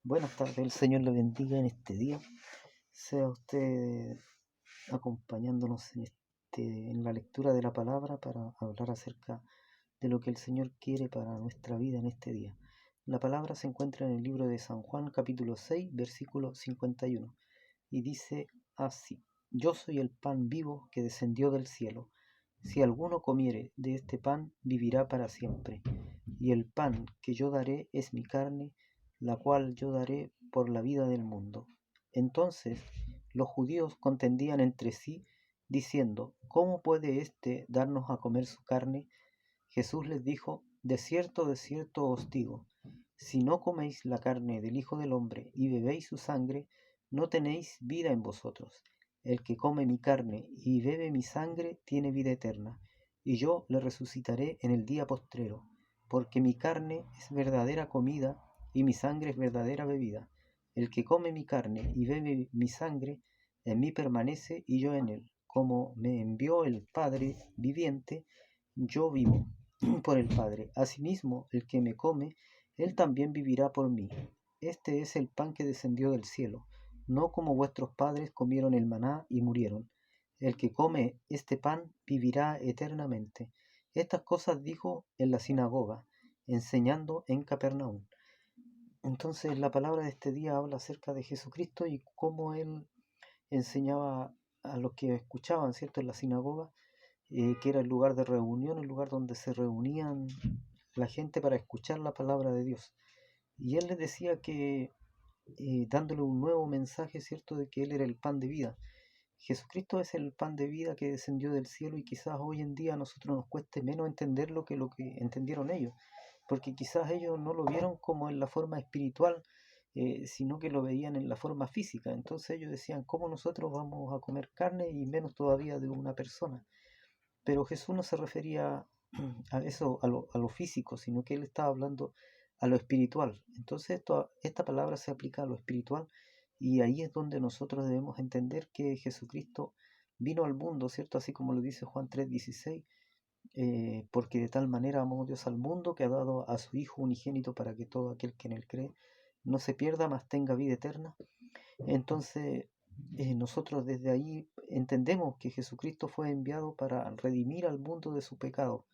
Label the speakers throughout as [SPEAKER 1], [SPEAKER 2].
[SPEAKER 1] Buenas tardes, el Señor le bendiga en este día. Sea usted acompañándonos en la lectura de la palabra para hablar acerca de lo que el Señor quiere para nuestra vida en este día. La palabra se encuentra en el libro de San Juan, capítulo 6, versículo 51, y dice así: Yo soy el pan vivo que descendió del cielo. Si alguno comiere de este pan, vivirá para siempre. Y el pan que yo daré es mi carne, la cual yo daré por la vida del mundo. Entonces los judíos contendían entre sí, diciendo: ¿Cómo puede éste darnos a comer su carne? Jesús les dijo: de cierto os digo, si no coméis la carne del Hijo del Hombre y bebéis su sangre, no tenéis vida en vosotros. El que come mi carne y bebe mi sangre tiene vida eterna, y yo le resucitaré en el día postrero, porque mi carne es verdadera comida y mi sangre es verdadera bebida. El que come mi carne y bebe mi sangre, en mí permanece y yo en él. Como me envió el Padre viviente, yo vivo por el Padre. Asimismo, el que me come, él también vivirá por mí. Este es el pan que descendió del cielo, no como vuestros padres comieron el maná y murieron. El que come este pan vivirá eternamente. Estas cosas dijo en la sinagoga, enseñando en Capernaum. Entonces la palabra de este día habla acerca de Jesucristo y cómo él enseñaba a los que escuchaban, ¿cierto?, en la sinagoga, que era el lugar de reunión, el lugar donde se reunían la gente para escuchar la palabra de Dios. Y él les decía que, dándole un nuevo mensaje, ¿cierto?, de que él era el pan de vida. Jesucristo es el pan de vida que descendió del cielo, y quizás hoy en día a nosotros nos cueste menos entenderlo que lo que entendieron ellos, porque quizás ellos no lo vieron como en la forma espiritual, sino que lo veían en la forma física. Entonces ellos decían: ¿cómo nosotros vamos a comer carne y menos todavía de una persona? Pero Jesús no se refería a eso, a lo físico, sino que él estaba hablando a lo espiritual. Entonces esta palabra se aplica a lo espiritual, y ahí es donde nosotros debemos entender que Jesucristo vino al mundo, ¿cierto? Así como lo dice Juan 3:16, porque de tal manera amó Dios al mundo que ha dado a su Hijo unigénito para que todo aquel que en él cree no se pierda, mas tenga vida eterna. Entonces, nosotros desde ahí entendemos que Jesucristo fue enviado para redimir al mundo de su pecado.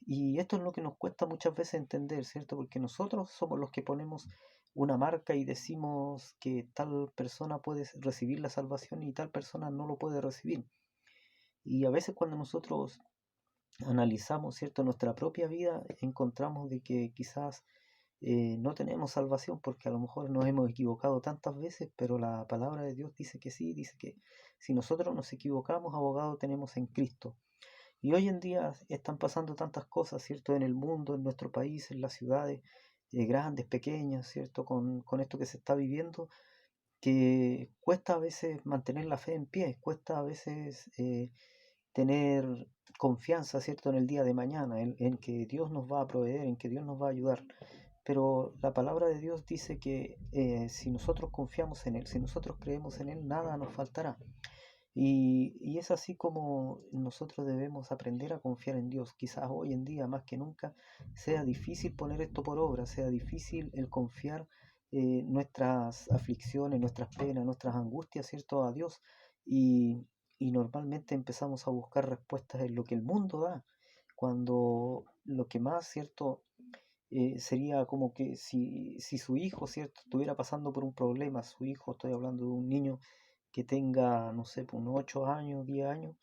[SPEAKER 1] Y esto es lo que nos cuesta muchas veces entender, ¿cierto? Porque nosotros somos los que ponemos una marca y decimos que tal persona puede recibir la salvación y tal persona no lo puede recibir. Y a veces cuando nosotros analizamos, ¿cierto?, nuestra propia vida, encontramos de que quizás no tenemos salvación porque a lo mejor nos hemos equivocado tantas veces, pero la palabra de Dios dice que sí, dice que si nosotros nos equivocamos, abogado tenemos en Cristo. Y hoy en día están pasando tantas cosas, ¿cierto?, en el mundo, en nuestro país, en las ciudades, grandes, pequeñas, ¿cierto?, con esto que se está viviendo, que cuesta a veces mantener la fe en pie, cuesta a veces tener confianza, ¿cierto?, en el día de mañana, en que Dios nos va a proveer, en que Dios nos va a ayudar. Pero la palabra de Dios dice que si nosotros confiamos en Él, si nosotros creemos en Él, nada nos faltará. Y es así como nosotros debemos aprender a confiar en Dios. Quizás hoy en día, más que nunca, sea difícil poner esto por obra, sea difícil el confiar nuestras aflicciones, nuestras penas, nuestras angustias, ¿cierto?, a Dios. Y, y normalmente empezamos a buscar respuestas en lo que el mundo da, cuando lo que más, ¿cierto?, sería como que si su hijo, ¿cierto?, estuviera pasando por un problema, su hijo, estoy hablando de un niño que tenga, no sé, pues, unos 8 años, 10 años,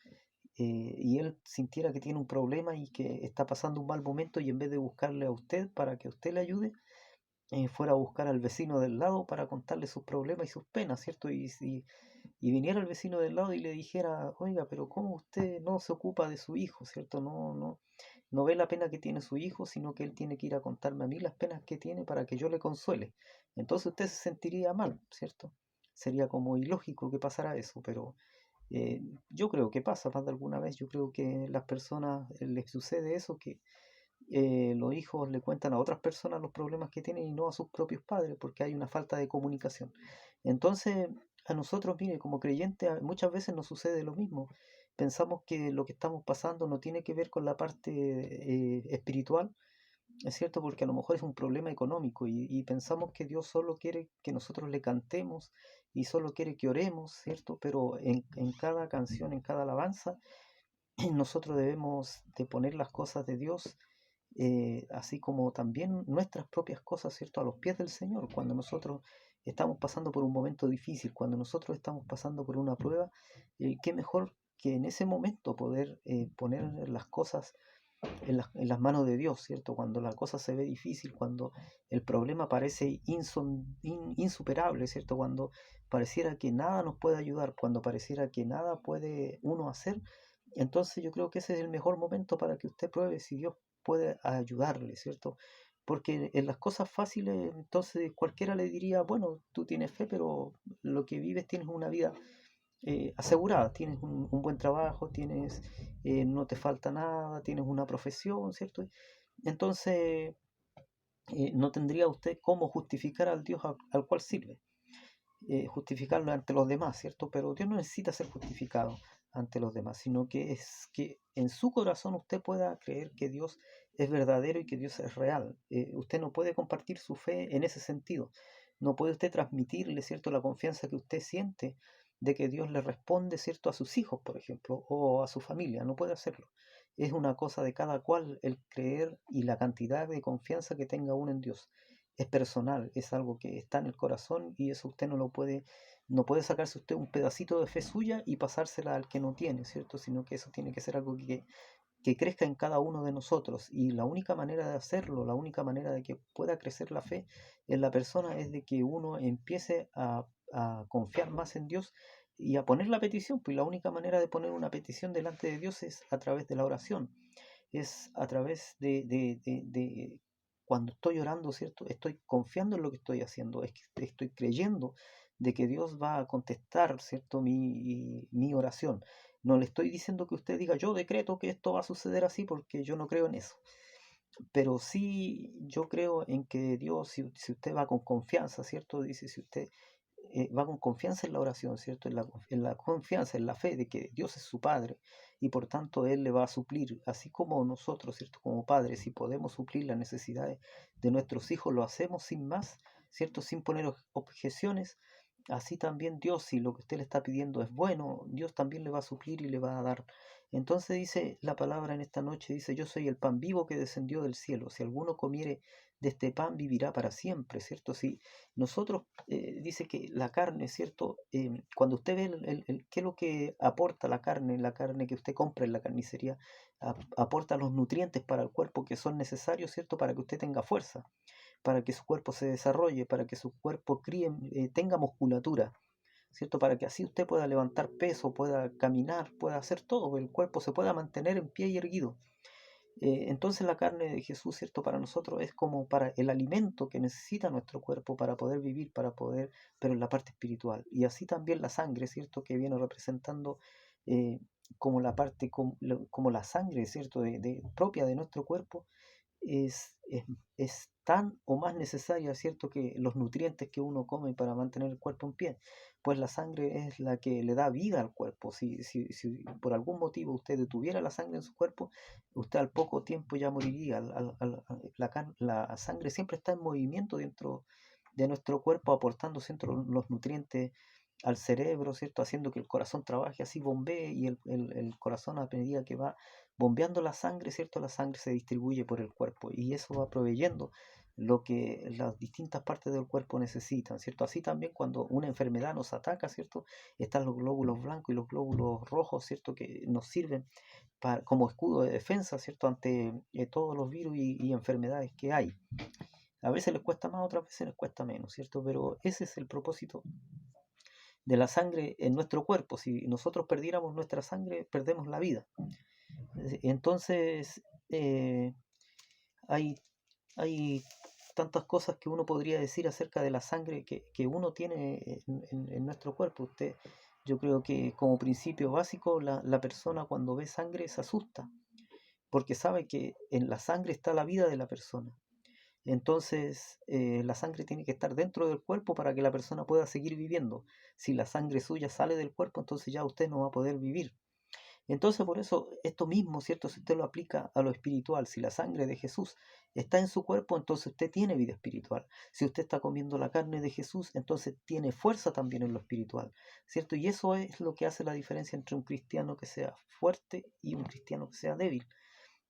[SPEAKER 1] y él sintiera que tiene un problema y que está pasando un mal momento, y en vez de buscarle a usted para que usted le ayude, fuera a buscar al vecino del lado para contarle sus problemas y sus penas, ¿cierto? Y viniera el vecino del lado y le dijera: oiga, pero ¿cómo usted no se ocupa de su hijo, ¿cierto? No ve la pena que tiene su hijo, sino que él tiene que ir a contarme a mí las penas que tiene para que yo le consuele. Entonces usted se sentiría mal, ¿cierto? Sería como ilógico que pasara eso, pero yo creo que pasa más de alguna vez. Yo creo que las personas les sucede eso, que los hijos le cuentan a otras personas los problemas que tienen y no a sus propios padres, porque hay una falta de comunicación. Entonces, a nosotros, mire, como creyentes, muchas veces nos sucede lo mismo. Pensamos que lo que estamos pasando no tiene que ver con la parte espiritual, Es cierto, porque a lo mejor es un problema económico y pensamos que Dios solo quiere que nosotros le cantemos y solo quiere que oremos, ¿cierto? Pero en cada canción, en cada alabanza, nosotros debemos de poner las cosas de Dios, así como también nuestras propias cosas, ¿cierto? A los pies del Señor. Cuando nosotros estamos pasando por un momento difícil, cuando nosotros estamos pasando por una prueba, qué mejor que en ese momento poder poner las cosas en las manos de Dios, ¿cierto? Cuando la cosa se ve difícil, cuando el problema parece insuperable, ¿cierto? Cuando pareciera que nada nos puede ayudar, cuando pareciera que nada puede uno hacer, entonces yo creo que ese es el mejor momento para que usted pruebe si Dios puede ayudarle, ¿cierto? Porque en las cosas fáciles, entonces cualquiera le diría, bueno, tú tienes fe, pero lo que vives tienes una vida asegurada, tienes un buen trabajo, tienes, no te falta nada, tienes una profesión, ¿cierto? Entonces, no tendría usted cómo justificar al Dios al cual sirve, justificarlo ante los demás, ¿cierto? Pero Dios no necesita ser justificado ante los demás, sino que es que en su corazón usted pueda creer que Dios es verdadero y que Dios es real. Usted no puede compartir su fe en ese sentido. No puede usted transmitirle, ¿cierto?, la confianza que usted siente de que Dios le responde, ¿cierto?, a sus hijos, por ejemplo, o a su familia. No puede hacerlo. Es una cosa de cada cual el creer y la cantidad de confianza que tenga uno en Dios. Es personal, es algo que está en el corazón y eso usted no lo puede, no puede sacarse usted un pedacito de fe suya y pasársela al que no tiene, ¿cierto? Sino que eso tiene que ser algo que crezca en cada uno de nosotros. Y la única manera de hacerlo, la única manera de que pueda crecer la fe en la persona es de que uno empiece a confiar más en Dios y a poner la petición. Pues la única manera de poner una petición delante de Dios es a través de la oración, es a través de cuando estoy orando, ¿cierto? Estoy confiando en lo que estoy haciendo, es que estoy creyendo de que Dios va a contestar, ¿cierto? Mi oración. No le estoy diciendo que usted diga, yo decreto que esto va a suceder así porque yo no creo en eso. Pero sí yo creo en que Dios, si usted va con confianza, ¿cierto? Dice, si usted va con confianza en la oración, ¿cierto? En la confianza, en la fe de que Dios es su Padre y por tanto Él le va a suplir, así como nosotros, ¿cierto? Como padres, si podemos suplir las necesidades de nuestros hijos, lo hacemos sin más, ¿cierto? Sin poner objeciones. Así también Dios, si lo que usted le está pidiendo es bueno, Dios también le va a suplir y le va a dar. Entonces dice la palabra en esta noche, dice, yo soy el pan vivo que descendió del cielo. Si alguno comiere de este pan, vivirá para siempre, ¿cierto? Si nosotros, dice que la carne, ¿cierto? Cuando usted ve qué es lo que aporta la carne que usted compra en la carnicería, aporta los nutrientes para el cuerpo que son necesarios, ¿cierto? Para que usted tenga fuerza, para que su cuerpo se desarrolle, para que su cuerpo críe, tenga musculatura, ¿cierto? Para que así usted pueda levantar peso, pueda caminar, pueda hacer todo, el cuerpo se pueda mantener en pie y erguido. Entonces la carne de Jesús, ¿cierto? Para nosotros es como para el alimento que necesita nuestro cuerpo para poder vivir, para poder, pero en la parte espiritual. Y así también la sangre, ¿cierto? Que viene representando eh, como la parte, como la sangre, ¿cierto? Propia de nuestro cuerpo, es tan o más necesaria, ¿cierto?, que los nutrientes que uno come para mantener el cuerpo en pie. Pues la sangre es la que le da vida al cuerpo. Si por algún motivo usted detuviera la sangre en su cuerpo, usted al poco tiempo ya moriría. La sangre siempre está en movimiento dentro de nuestro cuerpo, aportando siempre los nutrientes al cerebro, ¿cierto? Haciendo que el corazón trabaje así, bombee, y el corazón a medida que va bombeando la sangre, ¿cierto? La sangre se distribuye por el cuerpo y eso va proveyendo lo que las distintas partes del cuerpo necesitan, ¿cierto? Así también cuando una enfermedad nos ataca, ¿cierto? Están los glóbulos blancos y los glóbulos rojos, ¿cierto? Que nos sirven como escudo de defensa, ¿cierto? Ante todos los virus y enfermedades que hay. A veces les cuesta más, otras veces les cuesta menos, ¿cierto? Pero ese es el propósito de la sangre en nuestro cuerpo. Si nosotros perdiéramos nuestra sangre, perdemos la vida. Entonces, hay, hay tantas cosas que uno podría decir acerca de la sangre que uno tiene en nuestro cuerpo. Yo creo que como principio básico, la persona cuando ve sangre se asusta, porque sabe que en la sangre está la vida de la persona. Entonces, la sangre tiene que estar dentro del cuerpo para que la persona pueda seguir viviendo. Si la sangre suya sale del cuerpo, entonces ya usted no va a poder vivir. Entonces, por eso, esto mismo, ¿cierto? Si usted lo aplica a lo espiritual, si la sangre de Jesús está en su cuerpo, entonces usted tiene vida espiritual. Si usted está comiendo la carne de Jesús, entonces tiene fuerza también en lo espiritual, ¿cierto? Y eso es lo que hace la diferencia entre un cristiano que sea fuerte y un cristiano que sea débil.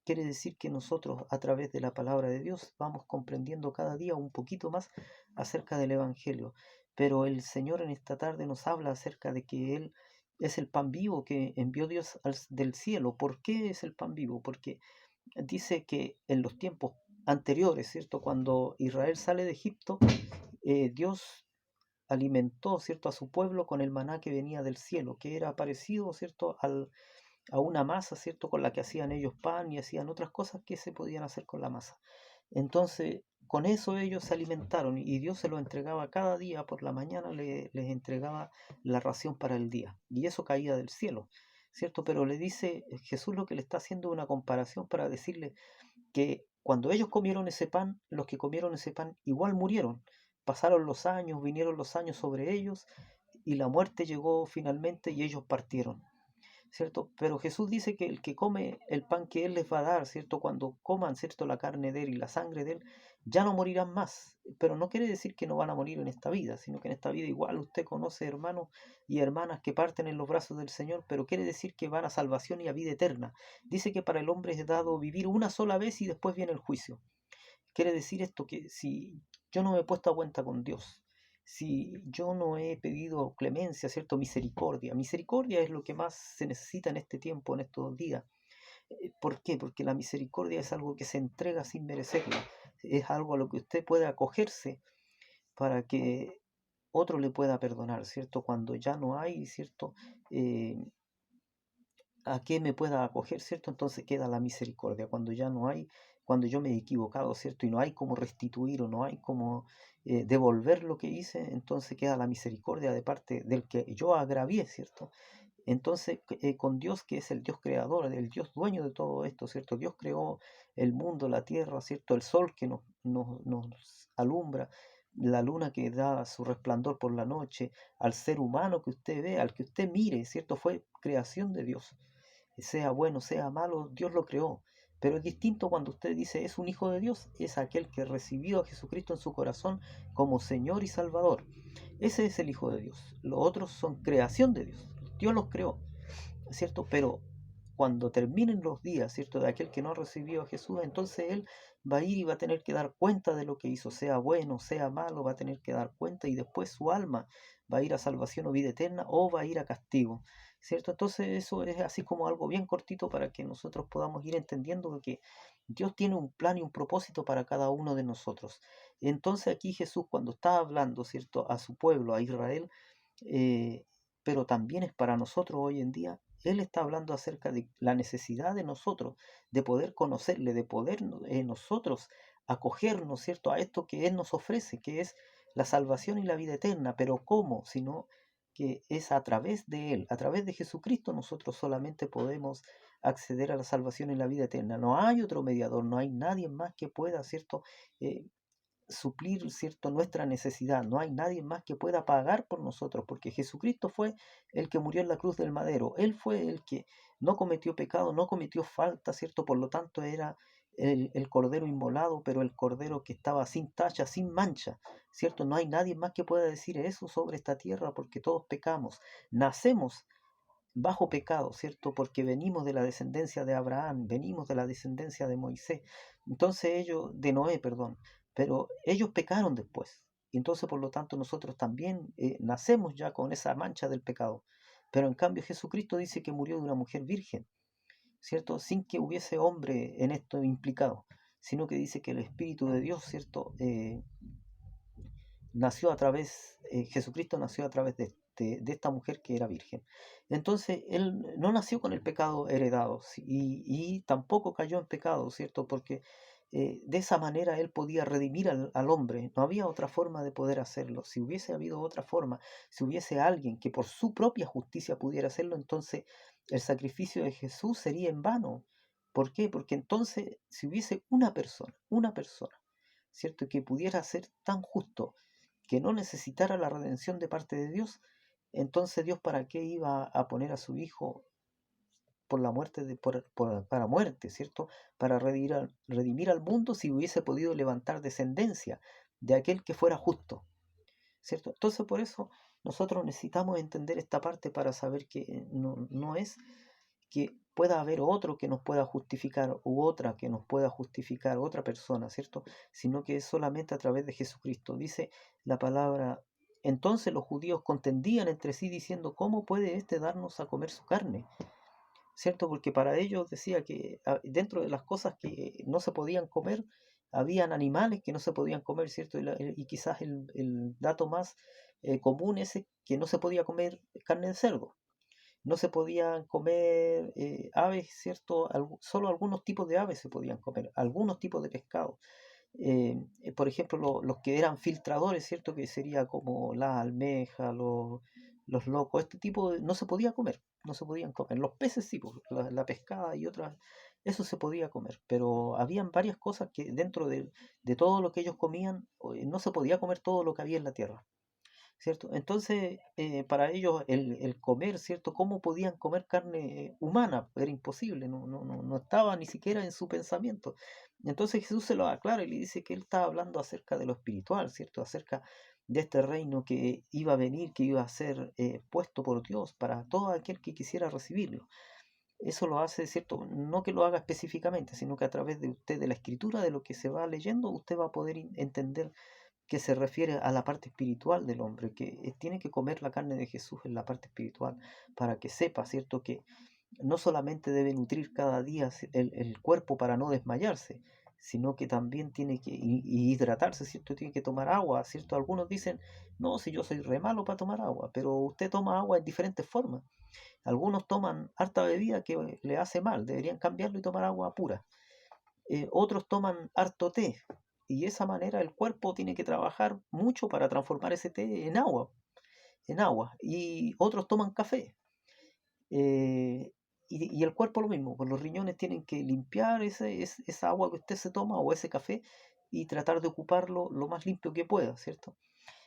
[SPEAKER 1] Quiere decir que nosotros, a través de la palabra de Dios, vamos comprendiendo cada día un poquito más acerca del Evangelio. Pero el Señor en esta tarde nos habla acerca de que Él es el pan vivo que envió Dios del cielo. ¿Por qué es el pan vivo? Porque dice que en los tiempos anteriores, ¿cierto? Cuando Israel sale de Egipto, Dios alimentó, ¿cierto?, a su pueblo con el maná que venía del cielo, que era parecido, ¿cierto?, a una masa, ¿cierto?, con la que hacían ellos pan y hacían otras cosas que se podían hacer con la masa. Entonces, con eso ellos se alimentaron y Dios se lo entregaba cada día, por la mañana les entregaba la ración para el día y eso caía del cielo, ¿cierto? Pero le dice Jesús, lo que le está haciendo una comparación para decirle que cuando ellos comieron ese pan, los que comieron ese pan igual murieron. Pasaron los años, vinieron los años sobre ellos y la muerte llegó finalmente y ellos partieron. ¿Cierto? Pero Jesús dice que el que come el pan que Él les va a dar, ¿cierto? Cuando coman, ¿cierto?, la carne de Él y la sangre de Él, ya no morirán más. Pero no quiere decir que no van a morir en esta vida, sino que en esta vida igual usted conoce hermanos y hermanas que parten en los brazos del Señor, pero quiere decir que van a salvación y a vida eterna. Dice que para el hombre es dado vivir una sola vez y después viene el juicio. Quiere decir esto, que si yo no me he puesto a cuenta con Dios, si yo no he pedido clemencia, ¿cierto? Misericordia. Misericordia es lo que más se necesita en este tiempo, en estos días. ¿Por qué? Porque la misericordia es algo que se entrega sin merecerlo. Es algo a lo que usted puede acogerse para que otro le pueda perdonar, ¿cierto? Cuando ya no hay, ¿cierto? Eh, a qué me pueda acoger, ¿cierto? Entonces queda la misericordia. Cuando ya no hay, cuando yo me he equivocado, ¿cierto? Y no hay cómo restituir o no hay cómo devolver lo que hice, entonces queda la misericordia de parte del que yo agravié, ¿cierto? Entonces, con Dios, que es el Dios creador, el Dios dueño de todo esto, ¿cierto? Dios creó el mundo, la tierra, ¿cierto? El sol que nos alumbra, la luna que da su resplandor por la noche, al ser humano que usted ve, al que usted mire, ¿cierto? Fue creación de Dios. Sea bueno, sea malo, Dios lo creó. Pero es distinto cuando usted dice es un hijo de Dios, es aquel que recibió a Jesucristo en su corazón como Señor y Salvador. Ese es el Hijo de Dios. Los otros son creación de Dios. Dios los creó, ¿cierto? Pero cuando terminen los días, ¿cierto?, de aquel que no recibió a Jesús, entonces él va a ir y va a tener que dar cuenta de lo que hizo, sea bueno, sea malo, va a tener que dar cuenta y después su alma va a ir a salvación o vida eterna o va a ir a castigo, ¿cierto? Entonces eso es así como algo bien cortito para que nosotros podamos ir entendiendo que Dios tiene un plan y un propósito para cada uno de nosotros. Entonces aquí Jesús, cuando está hablando, ¿cierto?, a su pueblo, a Israel, eh, pero también es para nosotros hoy en día. Él está hablando acerca de la necesidad de nosotros, de poder conocerle, de poder nosotros acogernos, ¿cierto?, a esto que Él nos ofrece, que es la salvación y la vida eterna. Pero ¿cómo? Sino que es a través de Él, a través de Jesucristo, nosotros solamente podemos acceder a la salvación y la vida eterna. No hay otro mediador, no hay nadie más que pueda, ¿cierto?, eh, suplir, ¿cierto?, nuestra necesidad. No hay nadie más que pueda pagar por nosotros, porque Jesucristo fue el que murió en la cruz del madero. Él fue el que no cometió pecado, no cometió falta, ¿cierto? Por lo tanto era el cordero inmolado, pero el cordero que estaba sin tacha, sin mancha, ¿cierto? No hay nadie más que pueda decir eso sobre esta tierra, porque todos pecamos. Nacemos bajo pecado, ¿cierto? Porque venimos de la descendencia de Abraham, venimos de la descendencia de Moisés, entonces ellos, de Noé, perdón, pero ellos pecaron después. Y entonces, por lo tanto, nosotros también nacemos ya con esa mancha del pecado. Pero en cambio Jesucristo dice que murió de una mujer virgen, ¿cierto? Sin que hubiese hombre en esto implicado, sino que dice que el Espíritu de Dios, ¿cierto?, nació a través, Jesucristo nació a través de esta mujer que era virgen. Entonces, él no nació con el pecado heredado y tampoco cayó en pecado, ¿cierto? Porque de esa manera él podía redimir al hombre. No había otra forma de poder hacerlo. Si hubiese habido otra forma, si hubiese alguien que por su propia justicia pudiera hacerlo, entonces el sacrificio de Jesús sería en vano. ¿Por qué? Porque entonces, si hubiese una persona, ¿cierto?, que pudiera ser tan justo, que no necesitara la redención de parte de Dios, entonces Dios, ¿para qué iba a poner a su hijo por la muerte para muerte, ¿cierto? Para redimir al mundo si hubiese podido levantar descendencia de aquel que fuera justo, ¿cierto? Entonces por eso nosotros necesitamos entender esta parte para saber que no es que pueda haber otro que nos pueda justificar u otra que nos pueda justificar otra persona, ¿cierto? Sino que es solamente a través de Jesucristo. Dice la palabra, entonces los judíos contendían entre sí diciendo, ¿cómo puede éste darnos a comer su carne? ¿Cierto? Porque para ellos decía que dentro de las cosas que no se podían comer, habían animales que no se podían comer, ¿cierto? Y quizás el dato más común es que no se podía comer carne de cerdo, no se podían comer aves, ¿cierto? Solo algunos tipos de aves se podían comer, algunos tipos de pescado. Por ejemplo, los que eran filtradores, ¿cierto? Que sería como la almeja, los locos, este tipo no se podía comer, no se podían comer. Los peces sí, pues, la pescada y otras, eso se podía comer, pero habían varias cosas que dentro de todo lo que ellos comían, no se podía comer todo lo que había en la tierra. ¿Cierto? Entonces, para ellos el comer, ¿cierto? ¿Cómo podían comer carne humana? Era imposible, no estaba ni siquiera en su pensamiento. Entonces Jesús se lo aclara y le dice que él estaba hablando acerca de lo espiritual, ¿cierto? Acerca de este reino que iba a venir, que iba a ser puesto por Dios para todo aquel que quisiera recibirlo. Eso lo hace, ¿cierto? No que lo haga específicamente, sino que a través de usted, de la escritura, de lo que se va leyendo, usted va a poder entender que se refiere a la parte espiritual del hombre, que tiene que comer la carne de Jesús en la parte espiritual, para que sepa, ¿cierto?, que no solamente debe nutrir cada día el cuerpo para no desmayarse, sino que también tiene que hidratarse, ¿cierto? Tiene que tomar agua, ¿cierto? Algunos dicen, no, si yo soy re malo para tomar agua, pero usted toma agua en diferentes formas. Algunos toman harta bebida que le hace mal, deberían cambiarlo y tomar agua pura. Otros toman harto té, y de esa manera el cuerpo tiene que trabajar mucho para transformar ese té en agua. Y otros toman café. eh, y el cuerpo lo mismo, pues los riñones tienen que limpiar esa agua que usted se toma o ese café y tratar de ocuparlo lo más limpio que pueda, ¿cierto?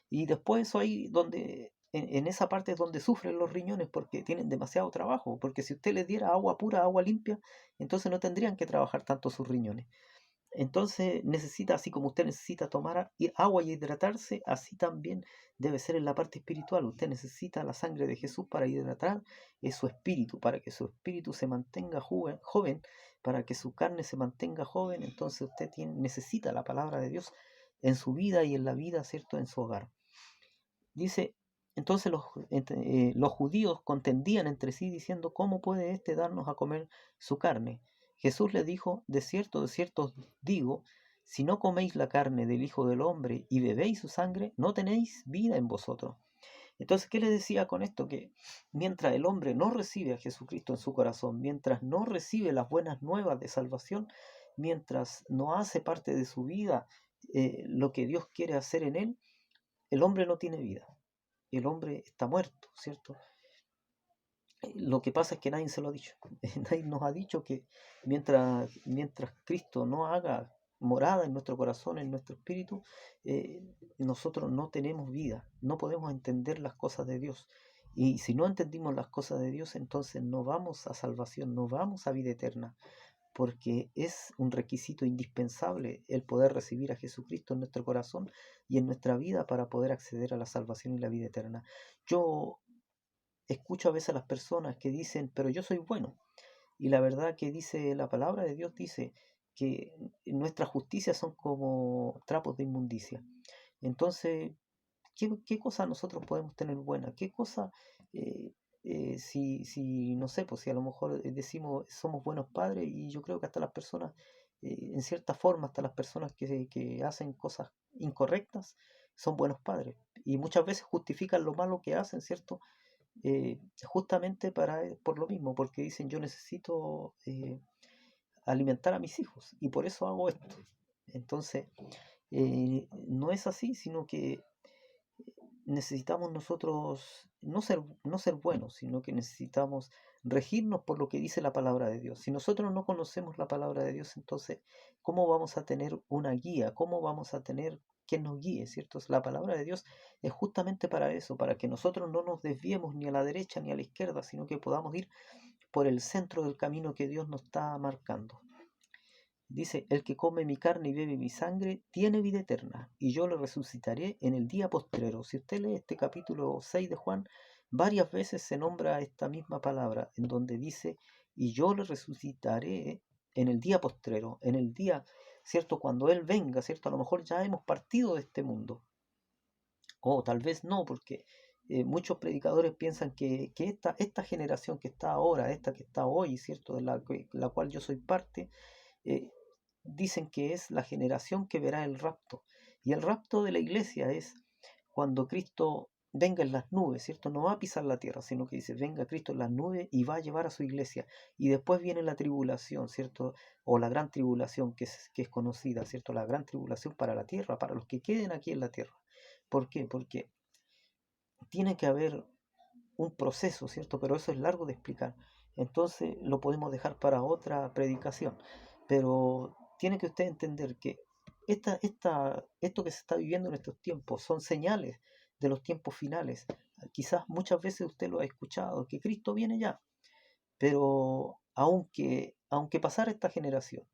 [SPEAKER 1] Y después eso ahí donde, en esa parte es donde sufren los riñones porque tienen demasiado trabajo, porque si usted les diera agua pura, agua limpia, entonces no tendrían que trabajar tanto sus riñones. Entonces necesita, así como usted necesita tomar agua y hidratarse, así también debe ser en la parte espiritual. Usted necesita la sangre de Jesús para hidratar su espíritu, para que su espíritu se mantenga joven, para que su carne se mantenga joven. Entonces usted necesita la palabra de Dios en su vida y en la vida, ¿cierto?, en su hogar. Dice, entonces los judíos contendían entre sí diciendo, ¿cómo puede éste darnos a comer su carne? Jesús le dijo, de cierto os digo, si no coméis la carne del Hijo del Hombre y bebéis su sangre, no tenéis vida en vosotros. Entonces, ¿qué le decía con esto? Que mientras el hombre no recibe a Jesucristo en su corazón, mientras no recibe las buenas nuevas de salvación, mientras no hace parte de su vida lo que Dios quiere hacer en él, el hombre no tiene vida. El hombre está muerto, ¿cierto? Lo que pasa es que nadie se lo ha dicho. Nadie nos ha dicho que mientras Cristo no haga morada en nuestro corazón, en nuestro espíritu, nosotros no tenemos vida, no podemos entender las cosas de Dios. Y si no entendimos las cosas de Dios, entonces no vamos a salvación, no vamos a vida eterna, porque es un requisito indispensable el poder recibir a Jesucristo en nuestro corazón y en nuestra vida para poder acceder a la salvación y la vida eterna. Yo escucho a veces a las personas que dicen, pero yo soy bueno. Y la verdad que dice la palabra de Dios, dice que nuestras justicias son como trapos de inmundicia. Entonces, ¿qué cosa nosotros podemos tener buena? ¿Qué cosa, eh, si, no sé, pues si a lo mejor decimos somos buenos padres, y yo creo que hasta las personas, en cierta forma, hasta las personas que hacen cosas incorrectas, son buenos padres. Y muchas veces justifican lo malo que hacen, ¿cierto? Justamente por lo mismo, porque dicen yo necesito alimentar a mis hijos y por eso hago esto. Entonces, no es así, sino que necesitamos nosotros no ser buenos, sino que necesitamos regirnos por lo que dice la palabra de Dios. Si nosotros no conocemos la palabra de Dios, entonces, ¿cómo vamos a tener una guía? ¿Cómo vamos a tener quien nos guíe? ¿Cierto? La palabra de Dios es justamente para eso, para que nosotros no nos desviemos ni a la derecha ni a la izquierda, sino que podamos ir por el centro del camino que Dios nos está marcando. Dice, el que come mi carne y bebe mi sangre tiene vida eterna, y yo le resucitaré en el día postrero. Si usted lee este capítulo 6 de Juan, varias veces se nombra esta misma palabra, en donde dice, y yo le resucitaré en el día postrero, en el día, ¿cierto? Cuando Él venga, ¿cierto? A lo mejor ya hemos partido de este mundo, o tal vez no, porque muchos predicadores piensan que esta generación que está ahora, esta que está hoy, ¿cierto? De la cual yo soy parte, eh, dicen que es la generación que verá el rapto. Y el rapto de la iglesia es cuando Cristo venga en las nubes, ¿cierto? No va a pisar la tierra, sino que dice, venga Cristo en las nubes y va a llevar a su iglesia. Y después viene la tribulación, ¿cierto? O la gran tribulación que es conocida, ¿cierto? La gran tribulación para la tierra, para los que queden aquí en la tierra. ¿Por qué? Porque tiene que haber un proceso, ¿cierto? Pero eso es largo de explicar. Entonces lo podemos dejar para otra predicación. Pero tiene que usted entender que esto que se está viviendo en estos tiempos son señales de los tiempos finales. Quizás muchas veces usted lo ha escuchado, que Cristo viene ya, pero aunque pasara esta generación,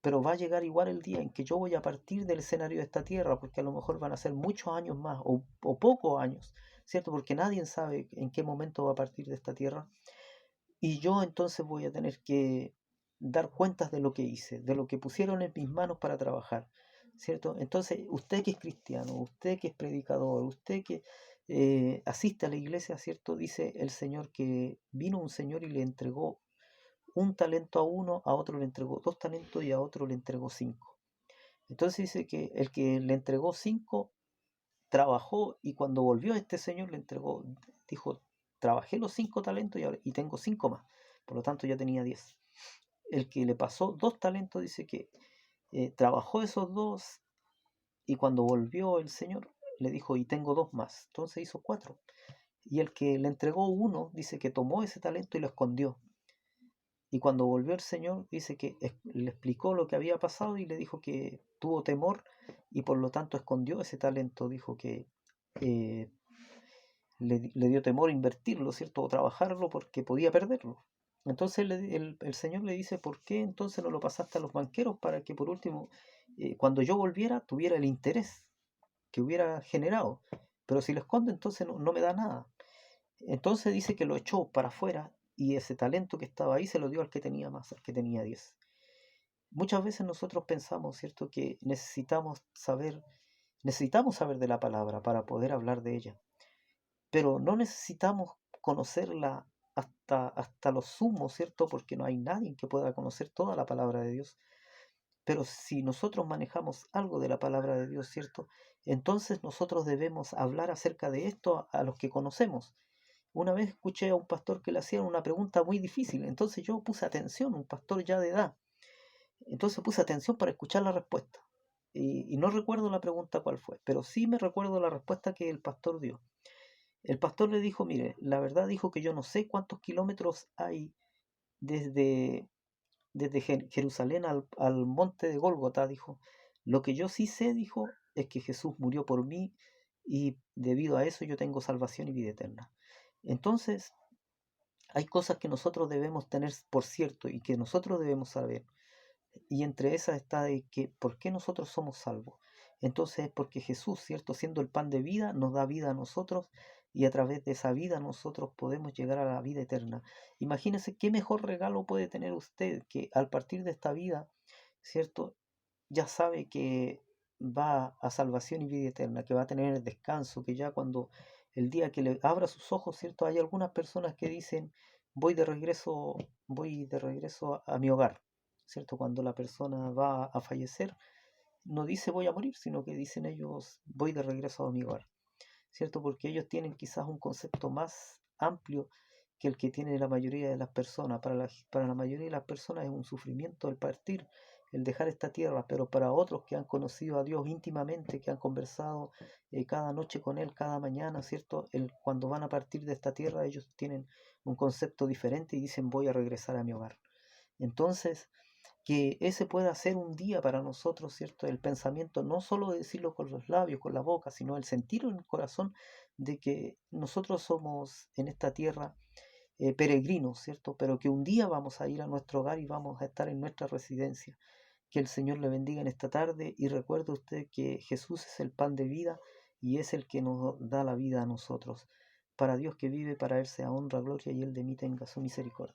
[SPEAKER 1] pero va a llegar igual el día en que yo voy a partir del escenario de esta tierra, porque a lo mejor van a ser muchos años más o pocos años, ¿cierto? Porque nadie sabe en qué momento va a partir de esta tierra. Y yo entonces voy a tener que dar cuentas de lo que hice, de lo que pusieron en mis manos para trabajar, ¿cierto? Entonces, usted que es cristiano, usted que es predicador, usted que asiste a la iglesia, ¿cierto? Dice el Señor que vino un Señor y le entregó un talento a uno, a otro le entregó 2 talentos y a otro le entregó 5. Entonces dice que el que le entregó 5 trabajó y cuando volvió este señor le entregó, dijo, trabajé los 5 talentos y tengo 5 más. Por lo tanto ya tenía 10. El que le pasó 2 talentos dice que trabajó esos 2 y cuando volvió el señor le dijo, y tengo 2 más. Entonces hizo 4. Y el que le entregó 1 dice que tomó ese talento y lo escondió. Y cuando volvió el Señor, dice que le explicó lo que había pasado y le dijo que tuvo temor y por lo tanto escondió ese talento. Dijo que eh, le dio temor invertirlo, ¿cierto? O trabajarlo porque podía perderlo. Entonces el Señor le dice, ¿por qué entonces no lo pasaste a los banqueros para que por último, cuando yo volviera, tuviera el interés que hubiera generado? Pero si lo esconde, entonces no me da nada. Entonces dice que lo echó para afuera y ese talento que estaba ahí se lo dio al que tenía más, al que tenía 10. Muchas veces nosotros pensamos, ¿cierto?, que necesitamos saber de la palabra para poder hablar de ella, pero no necesitamos conocerla hasta lo sumo, ¿cierto? Porque no hay nadie que pueda conocer toda la palabra de Dios. Pero si nosotros manejamos algo de la palabra de Dios, ¿cierto? Entonces nosotros debemos hablar acerca de esto a los que conocemos. Una vez escuché a un pastor que le hacían una pregunta muy difícil, entonces yo puse atención, un pastor ya de edad, entonces puse atención para escuchar la respuesta. Y no recuerdo la pregunta cuál fue, pero sí me recuerdo la respuesta que el pastor dio. El pastor le dijo, mire, la verdad dijo que yo no sé cuántos kilómetros hay desde, desde Jerusalén al monte de Gólgota, dijo. Lo que yo sí sé, dijo, es que Jesús murió por mí y debido a eso yo tengo salvación y vida eterna. Entonces, hay cosas que nosotros debemos tener por cierto y que nosotros debemos saber. Y entre esas está de que ¿por qué nosotros somos salvos? Entonces es porque Jesús, ¿cierto? Siendo el pan de vida, nos da vida a nosotros y a través de esa vida nosotros podemos llegar a la vida eterna. Imagínese qué mejor regalo puede tener usted que al partir de esta vida, ¿cierto? Ya sabe que va a salvación y vida eterna, que va a tener el descanso, que ya cuando el día que le abra sus ojos, ¿cierto? Hay algunas personas que dicen, voy de regreso a mi hogar, ¿cierto? Cuando la persona va a fallecer, no dice voy a morir, sino que dicen ellos, voy de regreso a mi hogar, ¿cierto? Porque ellos tienen quizás un concepto más amplio que el que tiene la mayoría de las personas. Para la mayoría de las personas es un sufrimiento el partir, el dejar esta tierra, pero para otros que han conocido a Dios íntimamente, que han conversado cada noche con Él, cada mañana, ¿cierto? Cuando van a partir de esta tierra, ellos tienen un concepto diferente y dicen voy a regresar a mi hogar. Entonces, que ese pueda ser un día para nosotros, ¿cierto? El pensamiento, no solo de decirlo con los labios, con la boca, sino el sentirlo en el corazón de que nosotros somos en esta tierra peregrinos, ¿cierto? Pero que un día vamos a ir a nuestro hogar y vamos a estar en nuestra residencia. Que el Señor le bendiga en esta tarde y recuerde usted que Jesús es el pan de vida y es el que nos da la vida a nosotros. Para Dios que vive, para Él sea honra, gloria y Él de mí tenga su misericordia.